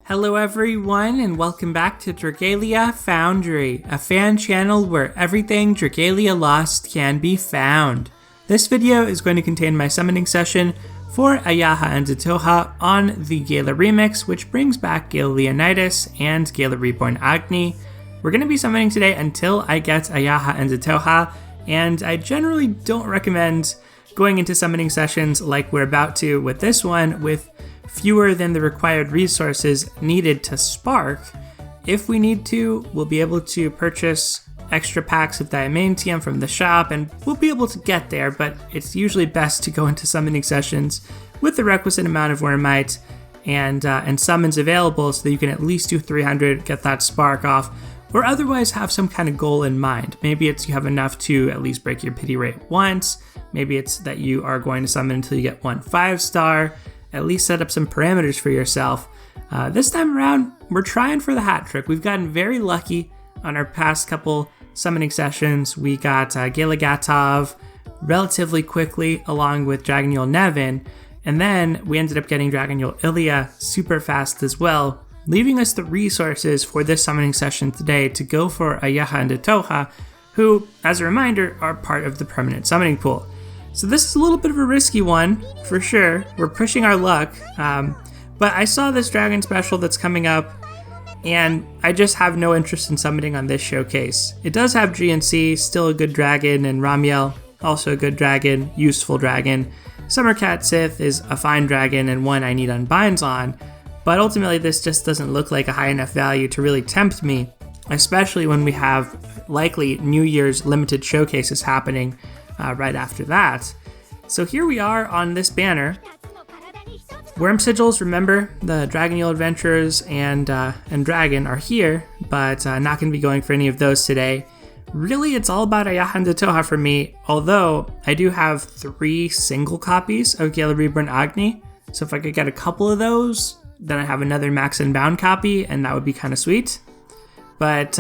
Hello everyone and welcome back to Dragalia Foundry, a fan channel where everything Dragalia Lost can be found. This video is going to contain my summoning session for Ayaha Otoha on the Gala remix, which brings back Gala Leonidas and Gala Reborn Agni. We're going to be summoning today until I get Ayaha Otoha, and I generally don't recommend going into summoning sessions like we're about to with this one with fewer than the required resources needed to spark. If we need to, we'll be able to purchase extra packs of Diamantium from the shop and we'll be able to get there, but it's usually best to go into summoning sessions with the requisite amount of Wormite and summons available so that you can at least do 300, get that spark off, or otherwise have some kind of goal in mind. Maybe it's you have enough to at least break your pity rate once, maybe it's that you are going to summon until you get 1 5-star, at least set up some parameters for yourself. This time around, we're trying for the hat trick. We've gotten very lucky on our past couple summoning sessions. We got Gala Gatov relatively quickly along with Dragonyule Nevin, and then we ended up getting Dragonyule Ilia super fast as well, leaving us the resources for this summoning session today to go for Ayaha Otoha, who, as a reminder, are part of the permanent summoning pool. So this is a little bit of a risky one, for sure. We're pushing our luck, but I saw this dragon special that's coming up, and I just have no interest in summoning on this showcase. It does have GNC, still a good dragon, and Ramiel, also a good dragon, useful dragon. Summercat Sith is a fine dragon and one I need unbinds on, but ultimately this just doesn't look like a high enough value to really tempt me, especially when we have likely New Year's limited showcases happening right after that. So here we are on this banner. Worm Sigils, remember, the Dragonyule Adventurers and Dragon are here, but not going to be going for any of those today. Really, it's all about Ayaha Otoha for me, although I do have 3 single copies of Gala Reborn Agni, so if I could get a couple of those, then I have another max and bound copy, and that would be kind of sweet. But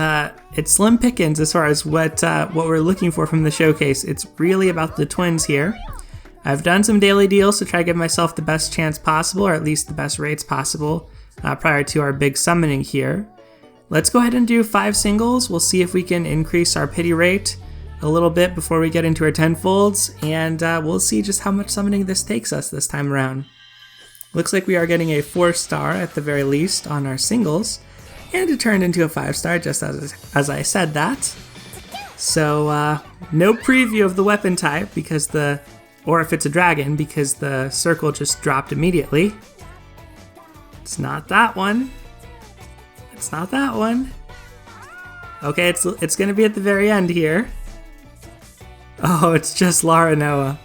it's slim pickings as far as what we're looking for from the showcase. It's really about the twins here. I've done some daily deals to try to give myself the best chance possible, or at least the best rates possible, prior to our big summoning here. Let's go ahead and do 5 singles. We'll see if we can increase our pity rate a little bit before we get into our tenfolds, and we'll see just how much summoning this takes us this time around. Looks like we are getting a 4-star at the very least on our singles, and it turned into a 5-star just as I said that. So no preview of the weapon type or if it's a dragon, because the circle just dropped immediately. It's not that one. It's not that one. Okay, it's gonna be at the very end here. Oh, it's just Lara Noah.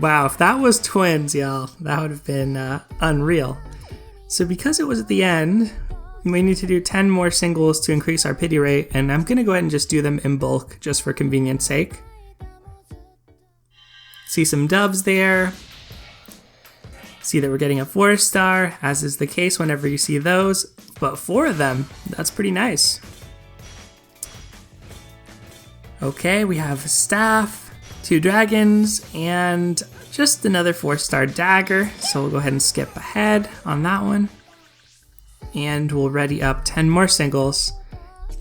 Wow, if that was twins, y'all, that would have been unreal. So because it was at the end, we need to do 10 more singles to increase our pity rate, and I'm gonna go ahead and just do them in bulk, just for convenience sake. See some doves there. See that we're getting a 4-star, as is the case whenever you see those, but 4 of them, that's pretty nice. Okay, we have a staff, 2 dragons, and just another 4-star dagger, so we'll go ahead and skip ahead on that one. And we'll ready up 10 more singles.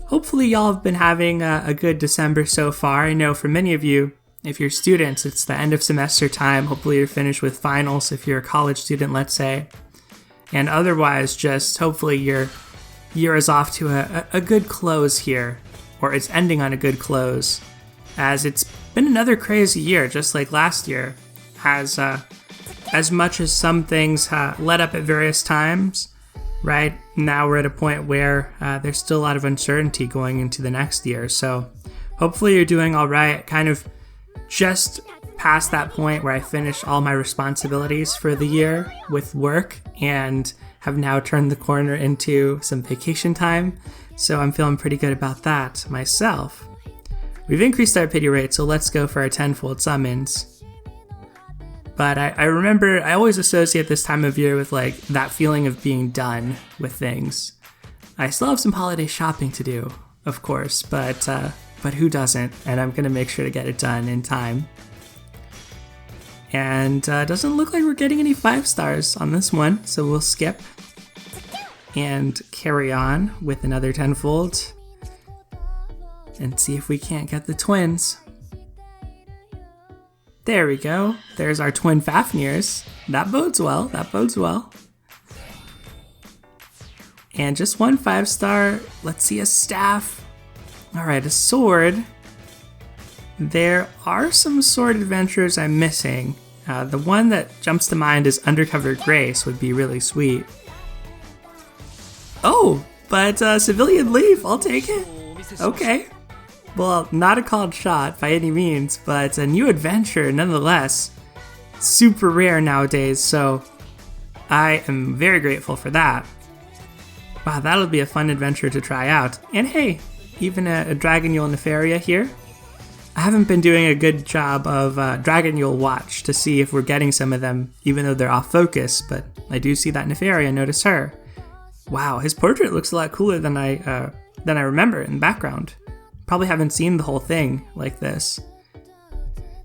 Hopefully y'all have been having a good December so far. I know for many of you, if you're students, it's the end of semester time. Hopefully you're finished with finals if you're a college student, let's say. And otherwise, just hopefully your year is off to a good close here, or it's ending on a good close, as it's been another crazy year, just like last year. As much as some things let up at various times, right now we're at a point where there's still a lot of uncertainty going into the next year. So hopefully you're doing all right, kind of just past that point where I finished all my responsibilities for the year with work and have now turned the corner into some vacation time. So I'm feeling pretty good about that myself. We've increased our pity rate, so let's go for our 10-fold summons. But I remember, I always associate this time of year with like that feeling of being done with things. I still have some holiday shopping to do, of course, but who doesn't? And I'm gonna make sure to get it done in time. And doesn't look like we're getting any 5-stars on this one, so we'll skip. and carry on with another tenfold and see if we can't get the twins. There we go. There's our twin Fafnirs. That bodes well. That bodes well. And just one 5-star. Let's see a staff. All right, a sword. There are some sword adventures I'm missing. The one that jumps to mind is Undercover Grace would be really sweet. Oh, but Civilian Leaf, I'll take it. Okay. Well, not a called shot by any means, but a new adventure nonetheless. Super rare nowadays, so I am very grateful for that. Wow, that'll be a fun adventure to try out. And hey, even a Dragonyule Nefaria here. I haven't been doing a good job of Dragonyule Watch to see if we're getting some of them, even though they're off focus, but I do see that Nefaria, notice her. Wow, his portrait looks a lot cooler than I remember in the background. Probably haven't seen the whole thing like this.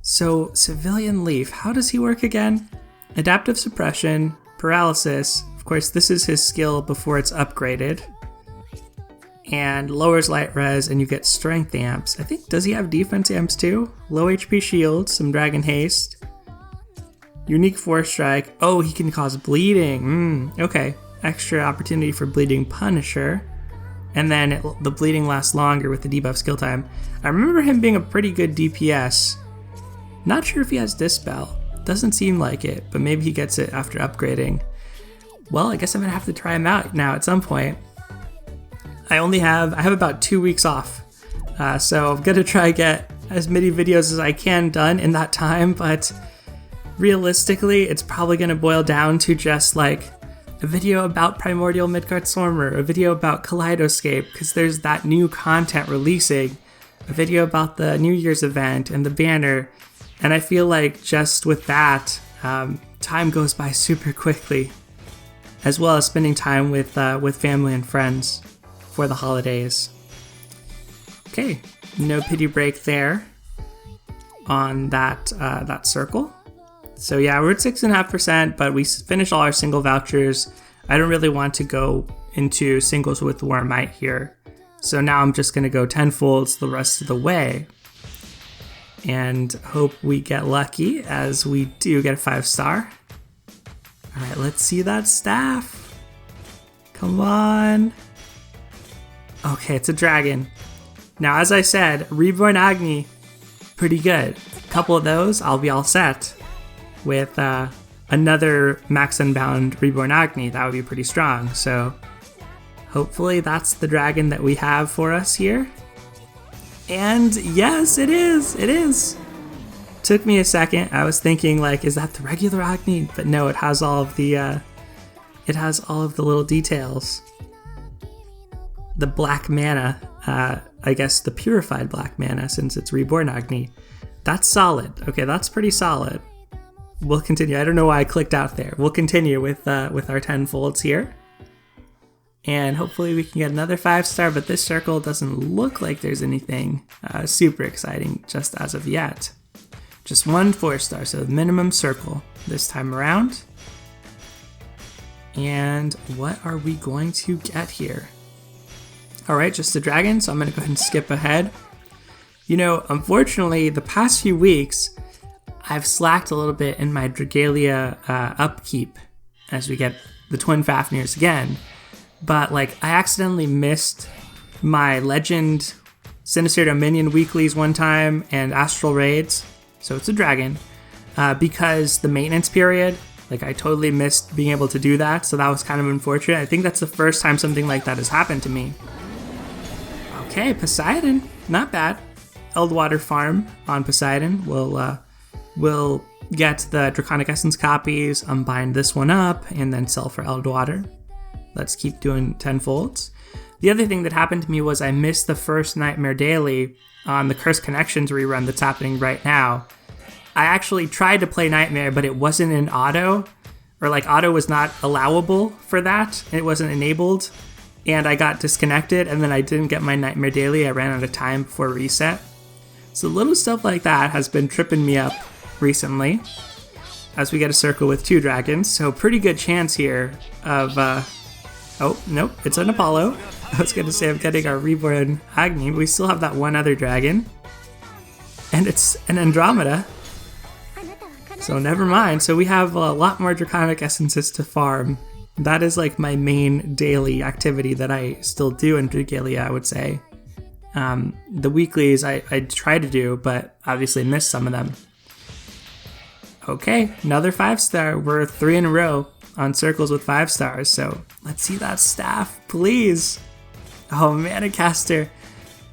So, Civilian Leaf, how does he work again? Adaptive Suppression, Paralysis, of course this is his skill before it's upgraded. And lowers light res and you get strength amps. I think, does he have defense amps too? Low HP shield, some dragon haste. Unique force strike. Oh, he can cause bleeding. Okay. Extra opportunity for bleeding Punisher. And then the bleeding lasts longer with the debuff skill time. I remember him being a pretty good DPS. Not sure if he has Dispel. Doesn't seem like it, but maybe he gets it after upgrading. Well, I guess I'm gonna have to try him out now at some point. I have about 2 weeks off. So I'm gonna try get as many videos as I can done in that time, but realistically, it's probably gonna boil down to just like a video about Primordial Midgard Stormer, a video about Kaleidoscape, because there's that new content releasing, a video about the New Year's event and the banner, and I feel like just with that, time goes by super quickly, as well as spending time with family and friends for the holidays. Okay, no pity break there on that circle. So yeah, we're at 6.5%, but we finished all our single vouchers. I don't really want to go into singles with Warmite here. So now I'm just gonna go tenfolds the rest of the way and hope we get lucky as we do get a 5-star. All right, let's see that staff. Come on. Okay, it's a dragon. Now, as I said, Reborn Agni, pretty good. A couple of those, I'll be all set. With another Max Unbound Reborn Agni, that would be pretty strong. So hopefully that's the dragon that we have for us here. And yes, it is. It is. Took me a second. I was thinking like, is that the regular Agni? But no, it has all of the little details. The black mana, I guess the purified black mana since it's Reborn Agni. That's solid. Okay, that's pretty solid. We'll continue. I don't know why I clicked out there. We'll continue with our tenfolds here. And hopefully we can get another 5-star, but this circle doesn't look like there's anything super exciting just as of yet. Just one 4-star, so the minimum circle this time around. And what are we going to get here? All right, just a dragon, so I'm gonna go ahead and skip ahead. You know, unfortunately, the past few weeks, I've slacked a little bit in my Dragalia upkeep as we get the twin Fafnirs again. But like, I accidentally missed my Legend Sinister Dominion weeklies one time and Astral Raids, so it's a dragon, because the maintenance period, like I totally missed being able to do that, so that was kind of unfortunate. I think that's the first time something like that has happened to me. Okay, Poseidon, not bad. Eldwater farm on Poseidon. We'll get the Draconic Essence copies, unbind this one up, and then sell for Eldwater. Let's keep doing tenfolds. The other thing that happened to me was I missed the first Nightmare Daily on the Cursed Connections rerun that's happening right now. I actually tried to play Nightmare, but it wasn't in auto, or like auto was not allowable for that. It wasn't enabled, and I got disconnected, and then I didn't get my Nightmare Daily. I ran out of time before reset. So little stuff like that has been tripping me up recently as we get a circle with 2 dragons. So pretty good chance here of Oh, nope, it's an Apollo. I was gonna say I'm getting our reborn Agni, but we still have that one other dragon. And it's an Andromeda. So never mind. So we have a lot more Draconic Essences to farm. That is like my main daily activity that I still do in Dragalia, I would say. The weeklies I try to do, but obviously miss some of them. Okay, another 5-star. We're 3 in a row on circles with 5 stars, so let's see that staff, please. Oh, Manicaster.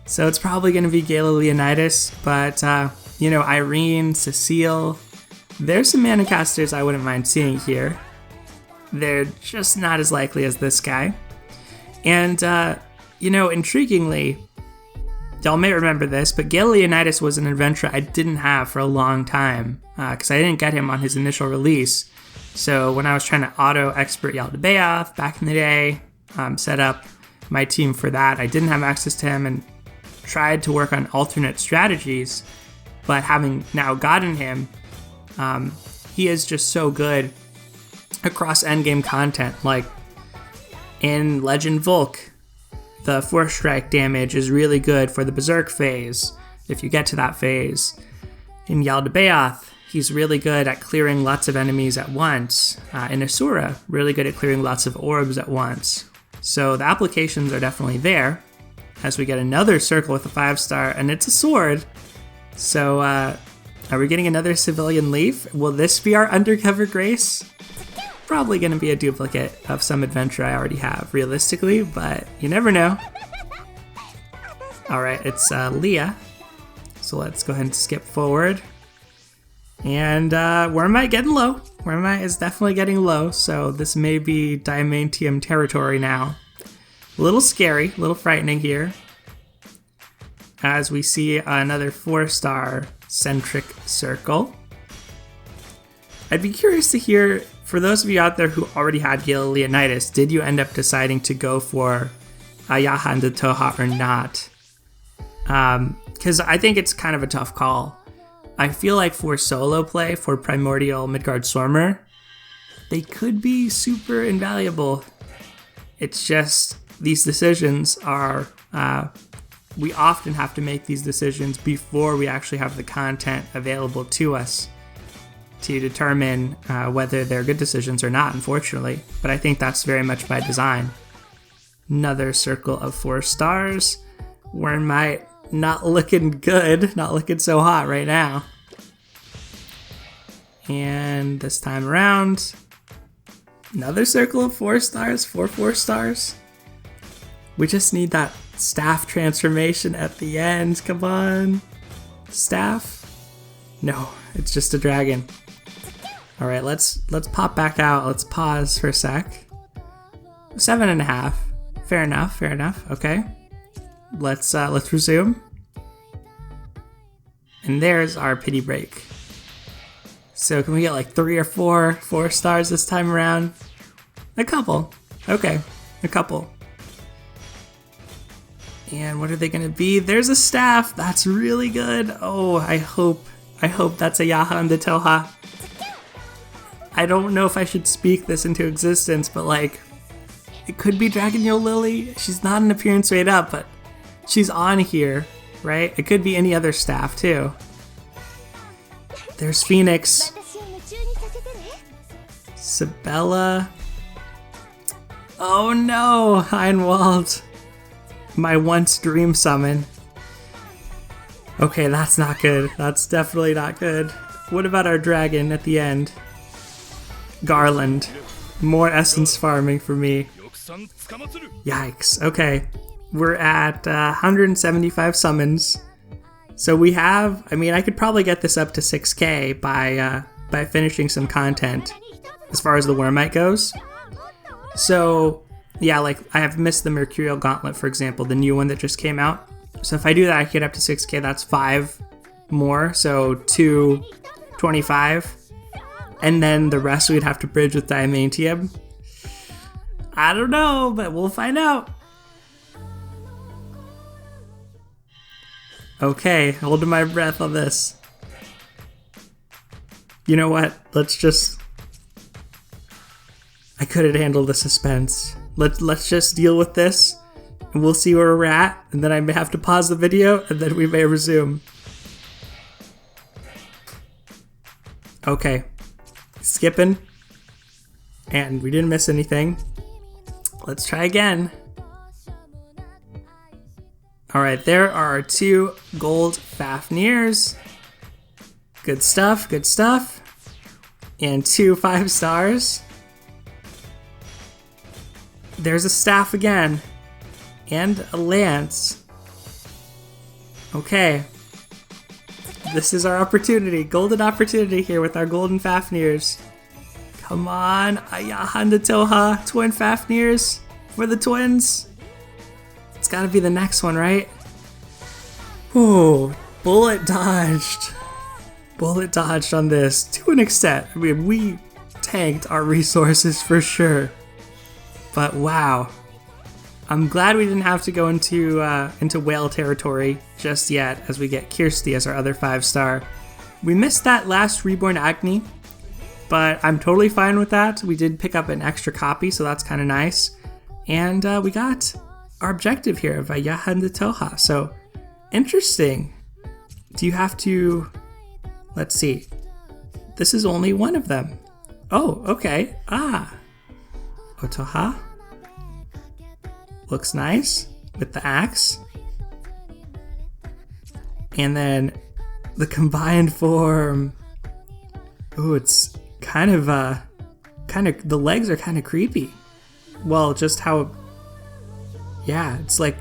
So it's probably going to be Gala Leonidas, but, you know, Irene, Cecile, there's some Manicasters I wouldn't mind seeing here. They're just not as likely as this guy. And, you know, intriguingly, y'all may remember this, but Gala Leonidas was an adventurer I didn't have for a long time, because I didn't get him on his initial release. So when I was trying to auto-expert Yaldabaoth back in the day, set up my team for that, I didn't have access to him and tried to work on alternate strategies, but having now gotten him, he is just so good across endgame content. Like in Legend Volk, the 4-strike damage is really good for the Berserk phase, if you get to that phase. In Yaldabaoth, he's really good at clearing lots of enemies at once. In Asura, really good at clearing lots of orbs at once. So the applications are definitely there, as we get another circle with a 5-star, and it's a sword. So, are we getting another Civilian Leaf? Will this be our Undercover Grace? Probably going to be a duplicate of some adventure I already have, realistically, but you never know. Alright, it's Leah. So let's go ahead and skip forward. And Wormite getting low. Wormite is definitely getting low, so this may be Diamantium territory now. A little scary, a little frightening here, as we see another 4-star centric circle. I'd be curious to hear, for those of you out there who already had Gala Leonidas, did you end up deciding to go for Ayaha Otoha or not? Because I think it's kind of a tough call. I feel like for solo play, for Primordial Midgard Stormer, they could be super invaluable. It's just, these decisions are, we often have to make these decisions before we actually have the content available to us to determine whether they're good decisions or not, unfortunately. But I think that's very much by design. Another circle of 4 stars. Wormite not looking good, not looking so hot right now. And this time around, another circle of 4 stars, 4 stars. We just need that staff transformation at the end. Come on. Staff? No, it's just a dragon. All right, let's pop back out. Let's pause for a sec. 7.5. Fair enough. Fair enough. Okay. Let's resume. And there's our pity break. So can we get like 3 or 4 stars this time around? A couple. Okay, a couple. And what are they gonna be? There's a staff. That's really good. Oh, I hope that's Ayaha Otoha. I don't know if I should speak this into existence, but like, it could be Dragonyule Lily. She's not an appearance rate up, but she's on here, right? It could be any other staff too. There's Phoenix. Sabella. Oh no, Heinwald. My once dream summon. Okay, that's not good. That's definitely not good. What about our dragon at the end? Garland. More essence farming for me. Yikes. Okay. We're at 175 summons. So we have, I mean, I could probably get this up to 6k by finishing some content as far as the Wormite goes. So yeah, like I have missed the Mercurial Gauntlet, for example, the new one that just came out. So if I do that, I get up to 6k, that's 5 more, so 225. And then the rest we'd have to bridge with Diamantium. I don't know, but we'll find out. Okay, holding my breath on this. You know what? Let's just... I couldn't handle the suspense. Let's just deal with this, and we'll see where we're at, and then I may have to pause the video, and then we may resume. Okay, skipping, and we didn't miss anything. Let's try again. Alright, there are our 2 gold Fafnirs. Good stuff, good stuff. And 2 5 stars. There's a staff again. And a lance. Okay. This is our opportunity. Golden opportunity here with our golden Fafnirs. Come on. Ayaha Otoha. Twin Fafnirs for the twins. It's gotta be the next one, right? Ooh, bullet dodged. Bullet dodged on this to an extent. I mean, we tanked our resources for sure. But wow. I'm glad we didn't have to go into whale territory just yet as we get Kirsty as our other 5-star. We missed that last Reborn Agni, but I'm totally fine with that. We did pick up an extra copy, so that's kind of nice. And we got our objective here of Ayaha Otoha. So interesting. Do you have to... Let's see. This is only one of them. Oh, okay. Otoha. Looks nice with the axe. And then the combined form. Ooh, it's kind of the legs are kind of creepy. Well, just how, yeah, it's like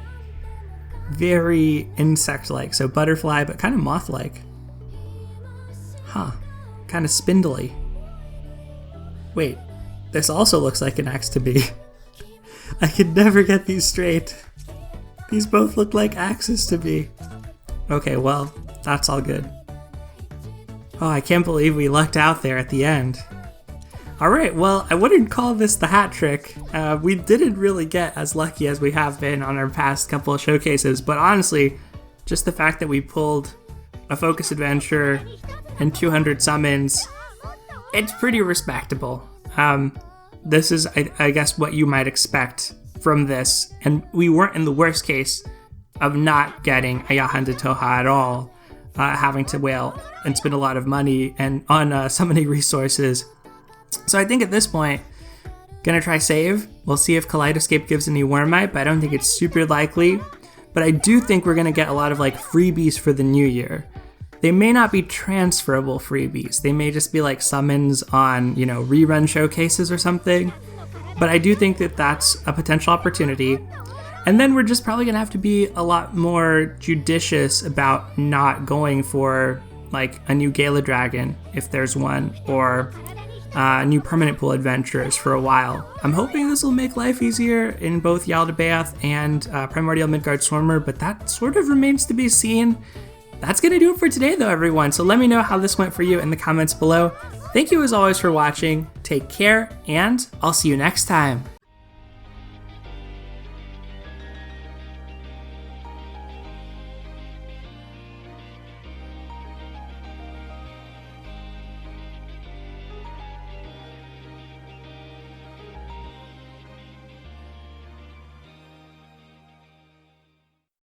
very insect-like. So butterfly, but kind of moth-like. Huh, kind of spindly. Wait, this also looks like an axe to me. I could never get these straight. These both look like axes to me. Okay, well, that's all good. Oh, I can't believe we lucked out there at the end. Alright, well, I wouldn't call this the hat trick. We didn't really get as lucky as we have been on our past couple of showcases, but honestly, just the fact that we pulled a focus adventure and 200 summons, it's pretty respectable. This is, I guess, what you might expect from this, and we weren't in the worst case of not getting Ayaha Otoha at all, having to whale and spend a lot of money and on summoning resources. So I think at this point, gonna try save. We'll see if Kaleidoscape gives any Wormite, but I don't think it's super likely. But I do think we're gonna get a lot of like freebies for the new year. They may not be transferable freebies. They may just be like summons on, you know, rerun showcases or something. But I do think that that's a potential opportunity. And then we're just probably gonna have to be a lot more judicious about not going for like a new Gala Dragon, if there's one, or new permanent pool adventures for a while. I'm hoping this will make life easier in both Yaldabaoth and Primordial Midgard Swarmer, but that sort of remains to be seen. That's going to do it for today though, everyone. So let me know how this went for you in the comments below. Thank you as always for watching. Take care, and I'll see you next time.